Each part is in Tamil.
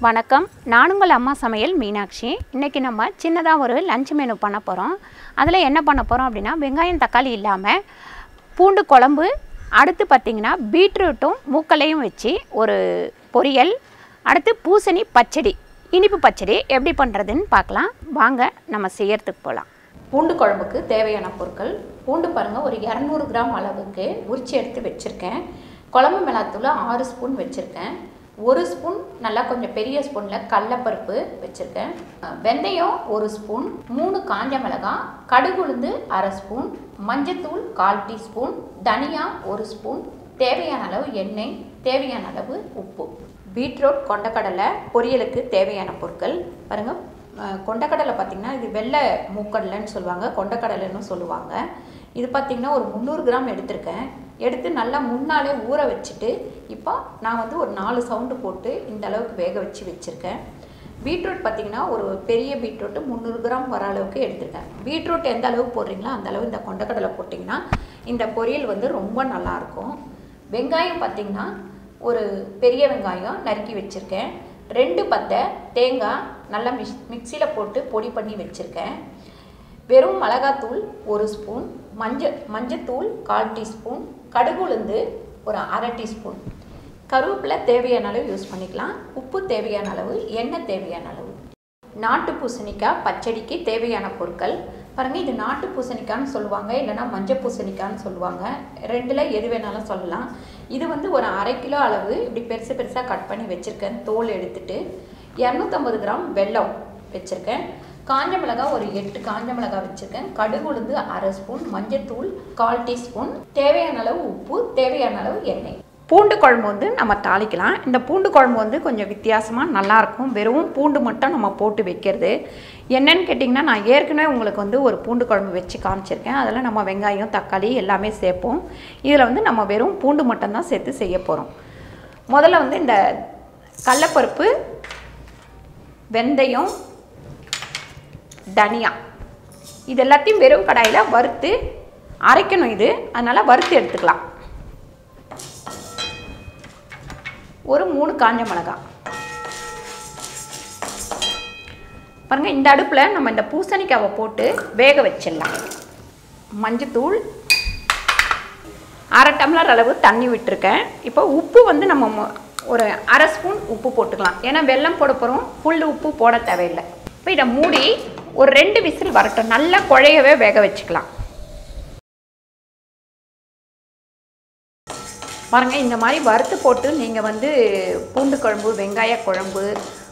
வணக்கம், நான் உங்கள் அம்மா சமையல் மீனாட்சி. இன்றைக்கி நம்ம சின்னதாக ஒரு லஞ்ச் மெனு பண்ண போகிறோம். அதில் என்ன பண்ண போகிறோம் அப்படின்னா, வெங்காயம் தக்காளி இல்லாமல் பூண்டு குழம்பு, அடுத்து பார்த்திங்கன்னா பீட்ரூட்டும் மூக்கலையும் வச்சு ஒரு பொரியல், அடுத்து பூசணி பச்சடி, இனிப்பு பச்சடி எப்படி பண்ணுறதுன்னு பார்க்கலாம். வாங்க நம்ம செய்யறதுக்கு போகலாம். பூண்டு குழம்புக்கு தேவையான பொருட்கள்: பூண்டு பாருங்கள், ஒரு 200 கிராம் அளவுக்கு உரிச்சு எடுத்து வச்சுருக்கேன். குழம்பு மிளகாத்தூள் 6 ஸ்பூன் வச்சுருக்கேன். 1 ஸ்பூன் நல்லா கொஞ்சம் பெரிய ஸ்பூனில் கடலைப்பருப்பு வச்சுருக்கேன். வெந்தயம் 1 ஸ்பூன், 3 காஞ்ச மிளகாய், கடுகு உளுந்து அரை ஸ்பூன், மஞ்சத்தூள் 1/4 டீஸ்பூன், தனியா 1 ஸ்பூன், தேவையான அளவு எண்ணெய், தேவையான அளவு உப்பு. பீட்ரூட் கொண்டக்கடலை பொரியலுக்கு தேவையான பொருட்கள் பாருங்கள். கொண்டக்கடலை பார்த்திங்கன்னா இது வெள்ளை மூக்கடலைன்னு சொல்லுவாங்க, கொண்டக்கடலைன்னு சொல்லுவாங்க. இது பார்த்திங்கன்னா ஒரு 300 கிராம் எடுத்திருக்கேன். எடுத்து நல்லா முன்னாலே ஊற வச்சுட்டு இப்போ நான் வந்து ஒரு 4 சவுண்டு போட்டு இந்த அளவுக்கு வேக வச்சு வச்சுருக்கேன். பீட்ரூட் பார்த்திங்கன்னா ஒரு பெரிய பீட்ரூட்டு 300 கிராம் வர அளவுக்கு எடுத்திருக்கேன். பீட்ரூட் எந்த அளவுக்கு போடுறீங்களோ அந்த அளவு இந்த கொண்டக்கடலை போட்டிங்கன்னா இந்த பொரியல் வந்து ரொம்ப நல்லாயிருக்கும். வெங்காயம் பார்த்திங்கன்னா ஒரு பெரிய வெங்காயம் நறுக்கி வச்சுருக்கேன். 2 பத்தை தேங்காய் நல்லா மிக்சியில் போட்டு பொடி பண்ணி வச்சுருக்கேன். வெறும் மிளகாத்தூள் 1 ஸ்பூன், மஞ்சத்தூள் 1/4 டீஸ்பூன், கடுகு உளுந்து ஒரு அரை டீஸ்பூன், கருவேப்பிலை தேவையான அளவு யூஸ் பண்ணிக்கலாம், உப்பு தேவையான அளவு, எண்ணெய் தேவையான அளவு. நாட்டு பூசணிக்காய் பச்சடிக்கு தேவையான பொருட்கள் பாருங்கள். இது நாட்டு பூசணிக்காய்னு சொல்லுவாங்க, இல்லைனா மஞ்சள் பூசணிக்காய்னு சொல்லுவாங்க. ரெண்டில் எது வேணாலும் சொல்லலாம். இது வந்து ஒரு 1/2 கிலோ அளவு இப்படி பெருசு பெருசாக கட் பண்ணி வச்சுருக்கேன். தோல் எடுத்துட்டு 250 கிராம் வெல்லம் வச்சுருக்கேன். காஞ்ச மிளகாய் ஒரு 8 காஞ்ச மிளகாய் வச்சுருக்கேன். கடுகு உளுந்து அரை ஸ்பூன், மஞ்சத்தூள் 1/4 டீஸ்பூன், தேவையான அளவு உப்பு, தேவையான அளவு எண்ணெய். பூண்டு குழம்பு வந்து நம்ம தாளிக்கலாம். இந்த பூண்டு குழம்பு வந்து கொஞ்சம் வித்தியாசமாக நல்லாயிருக்கும். வெறும் பூண்டு மட்டும் நம்ம போட்டு வைக்கிறது. என்னன்னு கேட்டிங்கன்னா, நான் ஏற்கனவே உங்களுக்கு வந்து ஒரு பூண்டு குழம்பு வச்சு காமிச்சிருக்கேன். அதில் நம்ம வெங்காயம் தக்காளி எல்லாமே சேர்ப்போம். இதில் வந்து நம்ம வெறும் பூண்டு மட்டும்தான் சேர்த்து செய்ய போகிறோம். முதல்ல வந்து இந்த கடலைப்பருப்பு, வெந்தயம், தனியா இது எல்லாத்தையும் வெறும் கடாயில் வறுத்து அரைக்கணும். இது அதனால் வறுத்து எடுத்துக்கலாம். ஒரு 3 காஞ்ச மிளகாய் பாருங்கள். இந்த அடுப்பில் நம்ம இந்த பூசணிக்காவை போட்டு வேக வச்சிடலாம். மஞ்சத்தூள், அரை டம்ளர் அளவு தண்ணி விட்டுருக்கேன். இப்போ உப்பு வந்து நம்ம ஒரு அரை ஸ்பூன் உப்பு போட்டுக்கலாம். ஏன்னா வெல்லம் போட போகிறோம், ஃபுல் உப்பு போட தேவையில்லை. இப்போ இதை மூடி ஒரு 2 விசில் வரட்டும். நல்லா குழையவே வேக வச்சுக்கலாம். பாருங்கள், இந்த மாதிரி வறுத்து போட்டு நீங்கள் வந்து பூண்டு குழம்பு, வெங்காய குழம்பு,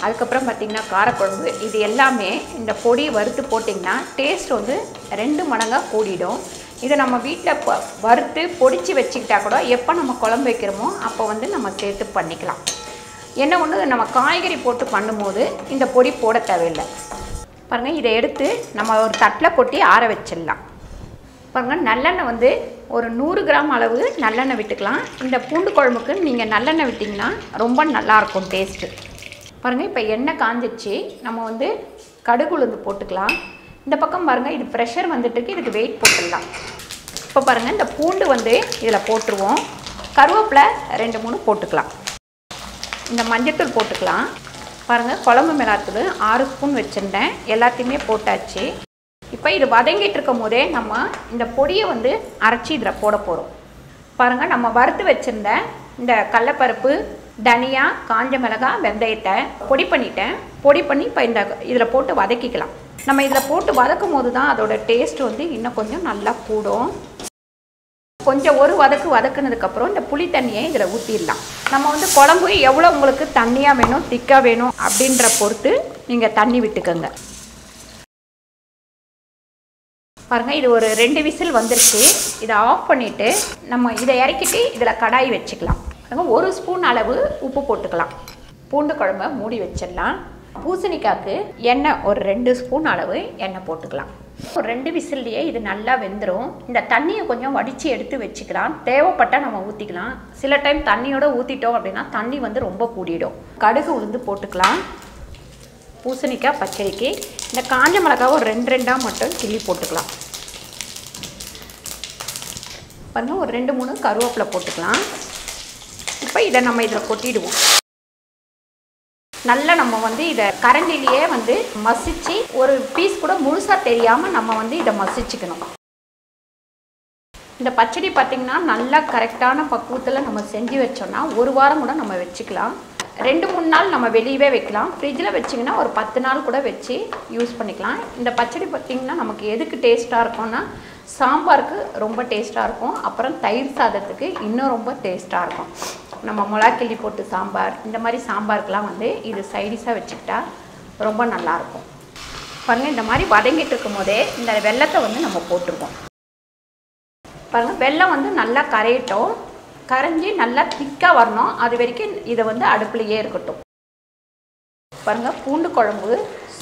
அதுக்கப்புறம் பார்த்திங்கன்னா காரக்குழம்பு, இது எல்லாமே இந்த பொடி வறுத்து போட்டிங்கன்னா டேஸ்ட் வந்து 2 மடங்காக கூடிடும். இதை நம்ம வீட்டில் வறுத்து பொடிச்சு வச்சுக்கிட்டா கூட எப்போ நம்ம குழம்பு வைக்கிறோமோ அப்போ வந்து நம்ம சேர்த்து பண்ணிக்கலாம். என்ன ஒன்று, நம்ம காய்கறி போட்டு பண்ணும்போது இந்த பொடி போட தேவையில்லை. பாருங்கள், இதை எடுத்து நம்ம ஒரு தட்டில் கொட்டி ஆற வச்சிடலாம். பாருங்கள், நல்லெண்ணெய் வந்து ஒரு 100 கிராம் அளவு நல்லெண்ணெய் விட்டுக்கலாம். இந்த பூண்டு குழம்புக்கு நீங்கள் நல்லெண்ணெய் விட்டிங்கன்னா ரொம்ப நல்லாயிருக்கும் டேஸ்ட்டு. பாருங்கள், இப்போ எண்ணெய் காஞ்சிச்சு. நம்ம வந்து கடுகு உளுந்து போட்டுக்கலாம். இந்த பக்கம் பாருங்கள், இது ப்ரெஷர் வந்துட்டுருக்கு, இதுக்கு வெயிட் போட்டுடலாம். இப்போ பாருங்கள், இந்த பூண்டு வந்து இதில் போட்டுருவோம். கருவேப்பிலை 2-3 போட்டுக்கலாம். இந்த மஞ்சத்தூள் போட்டுக்கலாம். பாருங்கள், குழம்பு மிளகாத்தூள் 6 ஸ்பூன் வச்சுருந்தேன், எல்லாத்தையுமே போட்டாச்சு. இப்போ இது வதங்கிட்டு இருக்கும் போதே நம்ம இந்த பொடியை வந்து அரைச்சி இதில் போட போகிறோம். பாருங்கள், நம்ம வறுத்து வச்சுருந்த இந்த கடலைப்பருப்பு, தனியா, காஞ்ச மிளகாய், வெந்தயத்தை பொடி பண்ணிட்டேன். பொடி பண்ணி இப்போ இந்த இதில் போட்டு வதக்கிக்கலாம். நம்ம இதில் போட்டு வதக்கும் போது தான் அதோட டேஸ்ட் வந்து இன்னும் கொஞ்சம் நல்லா கூடும். கொஞ்சம் ஒரு வதக்குனதுக்கப்புறம் இந்த புளி தண்ணியை இதில் ஊற்றிடலாம். நம்ம வந்து குழம்பு எவ்வளோ உங்களுக்கு தண்ணியாக வேணும், திக்காக வேணும் அப்படின்ற பொறுத்து நீங்கள் தண்ணி விட்டுக்கோங்க. பாருங்கள், இது ஒரு 2 விசில் வந்துருச்சு. இதை ஆஃப் பண்ணிவிட்டு நம்ம இதை இறக்கிட்டு இதில் கடாய் வச்சுக்கலாம். 1 ஸ்பூன் அளவு உப்பு போட்டுக்கலாம். பூண்டு குழம்பை மூடி வச்சிடலாம். பூசணிக்காய்க்கு எண்ணெய் ஒரு 2 ஸ்பூன் அளவு எண்ணெய் போட்டுக்கலாம். ஒரு 2 விசில்லையே இது நல்லா வெந்துடும். இந்த தண்ணியை கொஞ்சம் வடித்து எடுத்து வச்சுக்கலாம். தேவைப்பட்டால் நம்ம ஊற்றிக்கலாம். சில டைம் தண்ணியோடு ஊற்றிட்டோம் அப்படின்னா தண்ணி வந்து ரொம்ப கூடிடும். கடுகு உளுந்து போட்டுக்கலாம். பூசணிக்காய் பச்சடிக்கு இந்த காஞ்ச மிளகாவை ஒரு 2 மட்டும் கிள்ளி போட்டுக்கலாம். பாருங்கள், ஒரு 2-3 கருவேப்பிலை போட்டுக்கலாம். இப்போ இதை நம்ம இதில் கொட்டிடுவோம். நல்லா நம்ம வந்து இதை கரண்டிலேயே வந்து மசிச்சு ஒரு பீஸ் கூட முழுசாக தெரியாமல் நம்ம வந்து இதை மசிச்சுக்கணும். இந்த பச்சடி பார்த்திங்கன்னா நல்லா கரெக்டான பக்குவத்தில் நம்ம செஞ்சு வச்சோம்னா ஒரு வாரம் கூட நம்ம வச்சுக்கலாம். 2-3 நாள் நம்ம வெளியவே வைக்கலாம். ஃப்ரிட்ஜில் வச்சிங்கன்னா ஒரு 10 நாள் கூட வச்சு யூஸ் பண்ணிக்கலாம். இந்த பச்சடி பார்த்திங்கன்னா நமக்கு எதுக்கு டேஸ்ட்டாக இருக்கும்னா சாம்பாருக்கு ரொம்ப டேஸ்ட்டாக இருக்கும். அப்புறம் தயிர் சாதத்துக்கு இன்னும் ரொம்ப டேஸ்ட்டாக இருக்கும். நம்ம மிளகா கிள்ளி போட்டு சாம்பார் இந்த மாதிரி சாம்பாருக்கெலாம் வந்து இது சைடிஷாக வச்சுக்கிட்டா ரொம்ப நல்லாயிருக்கும். பாருங்கள், இந்த மாதிரி வதங்கிட்டு இருக்கும் போதே இந்த வெல்லத்தை வந்து நம்ம போட்டுருவோம். பாருங்கள், வெல்லம் வந்து நல்லா கரையட்டும். கரைஞ்சி நல்லா திக்காக வரணும். அது வரைக்கும் இதை வந்து அடுப்புலையே இருக்கட்டும். பாருங்கள், பூண்டு குழம்பு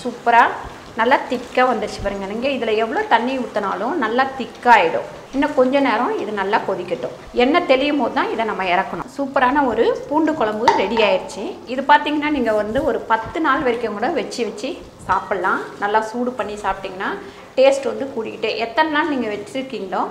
சூப்பராக நல்லா திக்காக வந்துடுச்சு. பாருங்கள், நீங்கள் இதில் எவ்வளோ தண்ணி ஊற்றினாலும் நல்லா திக்காகிடும். இன்னும் கொஞ்ச நேரம் இது நல்லா கொதிக்கட்டும். எண்ணெய் தெளியும் போது தான் இதை நம்ம இறக்கணும். சூப்பரான ஒரு பூண்டு குழம்பு ரெடி ஆயிடுச்சு. இது பார்த்திங்கன்னா நீங்கள் வந்து ஒரு 10 நாள் வரைக்கும் கூட வச்சு சாப்பிட்லாம். நல்லா சூடு பண்ணி சாப்பிட்டிங்கன்னா டேஸ்ட் வந்து கூடிக்கிட்டே எத்தனை நாள் நீங்கள் வச்சுருக்கீங்களோ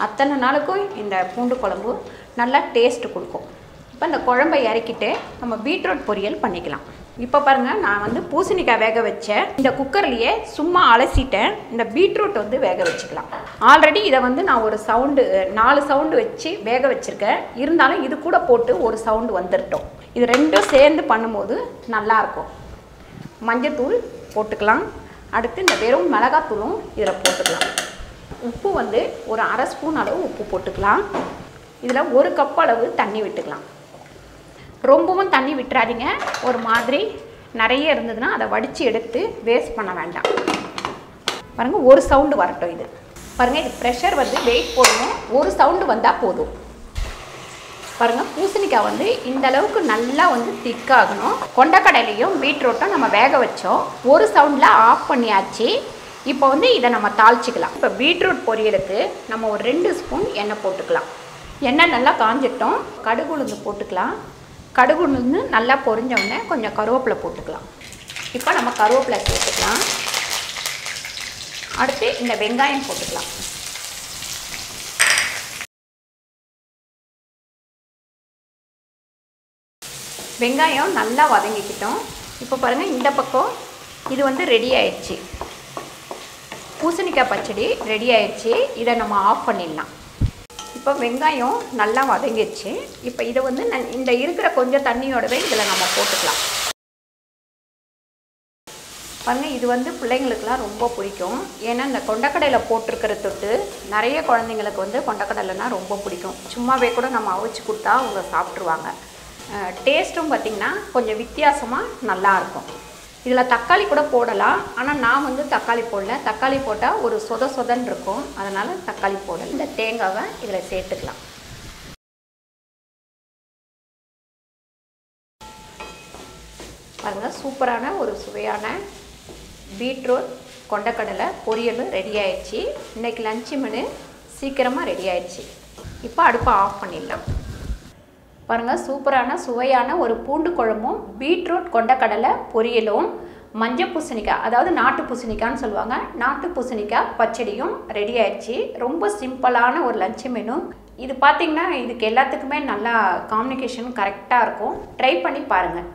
அத்தனை நாளுக்கும் இந்த பூண்டு குழம்பு நல்லா டேஸ்ட்டு கொடுக்கும். இப்போ இந்த குழம்பை இறக்கிட்டு நம்ம பீட்ரூட் பொரியல் பண்ணிக்கலாம். இப்போ பாருங்கள், நான் வந்து பூசணிக்காய் வேக வச்சேன். இந்த குக்கர்லேயே சும்மா அலசிட்டேன். இந்த பீட்ரூட் வந்து வேக வச்சுக்கலாம். ஆல்ரெடி இதை வந்து நான் ஒரு 4 சவுண்டு வச்சு வேக வச்சுருக்கேன். இருந்தாலும் இது கூட போட்டு ஒரு சவுண்டு வந்துட்டோம். இது ரெண்டும் சேர்ந்து பண்ணும்போது நல்லாயிருக்கும். மஞ்சத்தூள் போட்டுக்கலாம். அடுத்து இந்த வெறும் மிளகாத்தூளும் இதில் போட்டுக்கலாம். உப்பு வந்து ஒரு 1/2 ஸ்பூன் அளவு உப்பு போட்டுக்கலாம். இதில் 1 கப் அளவு தண்ணி விட்டுக்கலாம். ரொம்பவும் தண்ணி விட்டுறாதீங்க. ஒரு மாதிரி நிறைய இருந்ததுன்னா அதை வடித்து எடுத்து வேஸ்ட் பண்ண வேண்டாம். பாருங்கள், ஒரு சவுண்டு வரட்டும். இது பாருங்கள், இது ப்ரெஷர் வந்து வெயிட் போடணும். ஒரு சவுண்டு வந்தால் போதும். பாருங்கள், பூசணிக்காய் வந்து இந்த அளவுக்கு நல்லா வந்து திக்காகணும். கொண்டக்கடலையும் பீட்ரூட்டும் நம்ம வேக வச்சோம். ஒரு சவுண்டில் ஆஃப் பண்ணியாச்சு. இப்போ வந்து இதை நம்ம தாளிச்சிக்கலாம். இப்போ பீட்ரூட் பொரியலுக்கு நம்ம ஒரு 2 ஸ்பூன் எண்ணெய் போட்டுக்கலாம். எண்ணெய் நல்லா காஞ்சிட்டோம். கடுகு உளுந்து போட்டுக்கலாம். கடுகு உளுந்து நல்லா பொரிஞ்சோடனே கொஞ்சம் கருவேப்பிலை போட்டுக்கலாம். இப்போ நம்ம கருவேப்பிலை சேர்த்துக்கலாம். அடுத்து இந்த வெங்காயம் போட்டுக்கலாம். வெங்காயம் நல்லா வதங்கிக்கிட்டோம். இப்போ பாருங்கள், இந்த பக்கம் இது வந்து ரெடி ஆயிடுச்சு. பூசணிக்காய் பச்சடி ரெடி ஆயிடுச்சு. இதை நம்ம ஆஃப் பண்ணிடலாம். இப்போ வெங்காயம் நல்லா வதங்கிடுச்சு. இப்போ இதை வந்து இந்த இருக்கிற கொஞ்சம் தண்ணியோடவே இதில் நம்ம போட்டுக்கலாம். பாருங்கள், இது வந்து பிள்ளைங்களுக்குலாம் ரொம்ப பிடிக்கும். ஏன்னா இந்த கொண்டக்கடலையில் போட்டிருக்கிற தொட்டு நிறைய குழந்தைங்களுக்கு வந்து கொண்டக்கடலைனா ரொம்ப பிடிக்கும். சும்மாவே கூட நம்ம அவிச்சு கொடுத்தா அவங்க சாப்பிட்ருவாங்க. டேஸ்ட்டும் பார்த்திங்கன்னா கொஞ்சம் வித்தியாசமாக நல்லாயிருக்கும். இதில் தக்காளி கூட போடலாம். ஆனால் நான் வந்து தக்காளி போடல. தக்காளி போட்டால் ஒரு சொதன்னு இருக்கும். அதனால் தக்காளி போடலை. இந்த தேங்காவை இதில் சேர்த்துக்கலாம். பாருங்கள், சூப்பரான ஒரு சுவையான பீட்ரூட் கொண்டக்கடலை பொரியல் ரெடி ஆயிடுச்சு. இன்றைக்கி லஞ்சு மெனு சீக்கிரமாக ரெடி ஆயிடுச்சு. இப்போ அடுப்பை ஆஃப் பண்ணிடலாம். பாருங்கள், சூப்பரான சுவையான ஒரு பூண்டு குழம்பும் பீட்ரூட் கொண்டக்கடலை பொரியலும் மஞ்சள் பூசணிக்காய், அதாவது நாட்டு பூசணிக்காய்னு சொல்லுவாங்க, நாட்டு பூசணிக்காய் பச்சடியும் ரெடி ஆயிடுச்சு. ரொம்ப சிம்பிளான ஒரு லஞ்ச் மெனு இது. பார்த்திங்கன்னா இதுக்கு எல்லாத்துக்குமே நல்லா காம்பினேஷன் கரெக்டாக இருக்கும். ட்ரை பண்ணி பாருங்கள்.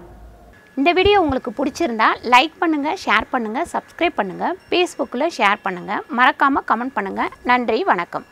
இந்த வீடியோ உங்களுக்கு பிடிச்சிருந்தா லைக் பண்ணுங்கள், ஷேர் பண்ணுங்கள், சப்ஸ்கிரைப் பண்ணுங்கள், ஃபேஸ்புக்கில் ஷேர் பண்ணுங்கள், மறக்காமல் கமெண்ட் பண்ணுங்கள். நன்றி, வணக்கம்.